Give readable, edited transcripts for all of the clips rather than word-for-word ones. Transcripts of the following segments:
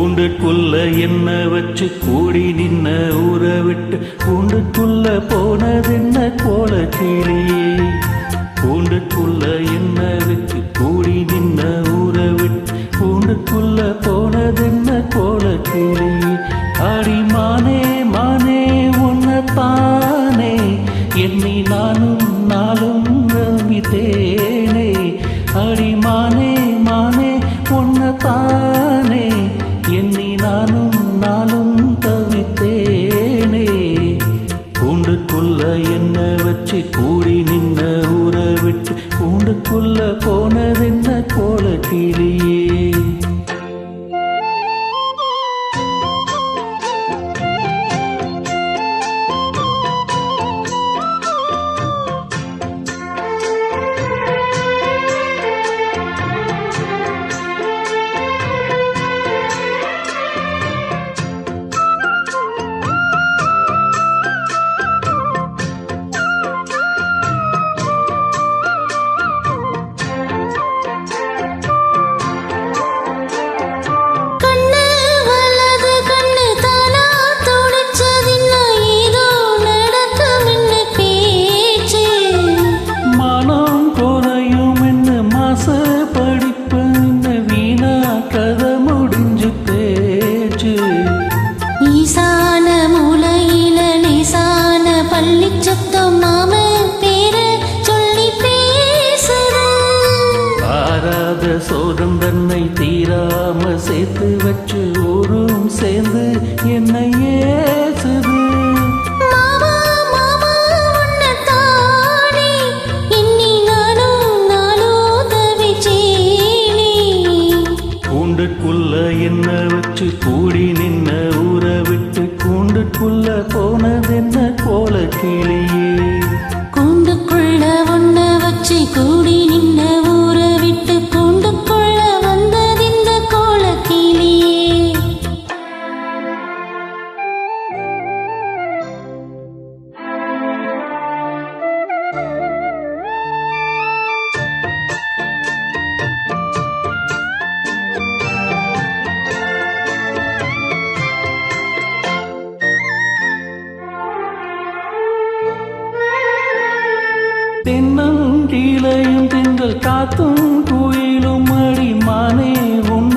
கூண்டுக்குள்ள என்ன வச்சு கூடி நின்ன ஊற விட்டு கூண்டுக்குள்ள போனதென்ன கோலக்கிளியே. கூண்டுக்குள்ள என்ன வச்சு கூடி நின்ன ஊற விட்டு கூண்டுக்குள்ள போனதென்ன கோலக்கிளியே. அடி மானே மானே உன்னத்தானே எண்ணி நானும் நாளும் ரவித்தேனே. அடி மானே மானே உன்னத்தானே எண்ணி நானும் நாளும் தவித்தேனே. கூண்டுக்குள்ள என்ன வச்சு கூடி நின்ன ஊற விட்டு கூண்டுக்குள்ள போனதென்ன கோலக்கிளியே. ஈசான மூலையில லேசான பள்ளி சத்தம் மாம பேர சொல்லி பேசுது. ஆராத சோதம் தன்னை தீராம சேர்த்து வச்சு ஊரும் சேர்ந்து என்னை ஏசுது. கூண்டுக்குள்ள என்ன வச்சு கூடி நின்ன ஊற விட்டு கூண்டுக்குள்ள போனதென்ன கோலக்கிளியே. கூண்டுக்குள்ள ஒன்ன வச்சு கூடி நின்ன ஊற விட்டு கூண்டுக்குள்ள வந்ததிந்த கோலக்கிளியே. தென்னங்கீழையும் திங்கள் காத்தும் குயிலும் அடி மானே உன்ன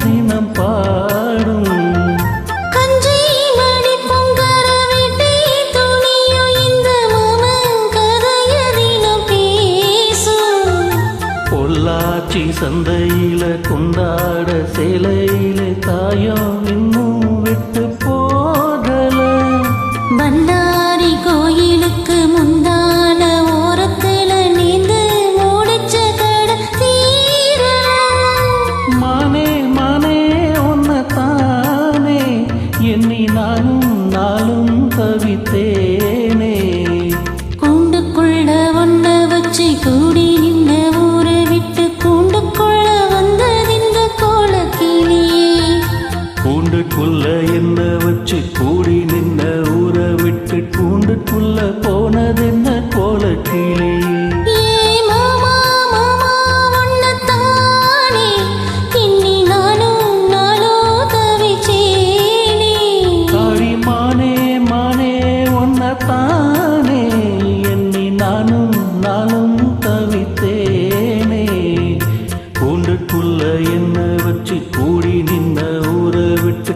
தினம் பாடும். கஞ்சி மடி பொங்கர விட்டு துணியோ இந்த மாமன் கதைய தினம் பேசும். பொள்ளாச்சி சந்தையில கொண்டாட சேலையில தாயம் இன்னும் விட்டு போகல. பண்ணாரி கோயிலுக்கு முந்தான ஓரத்துல நீந்து மூடிச்ச கட தீர. மானே மானே உன்னத்தானே எண்ணி நானும் நாளும் தவித்தேனே. கூண்டுக்குள்ள ஒன்ன வச்சு கூடி நின்ன ஊற விட்டு கூண்டுக்குள்ள வந்ததிந்த கோலக்கிளியே. கூண்டுக்குள்ள என்ன வச்சு கூடி நின்ன ஊற விட்டு கூண்டுக்குள்ள போனதென்ன கோலக்கிளியே. அடி மானே மானே உன்னத்தானே எண்ணி நானும் நாளும் தவித்தேனே. கூண்டுக்குள்ள என்ன வச்சு கூடி நின்ன ஊற விட்டு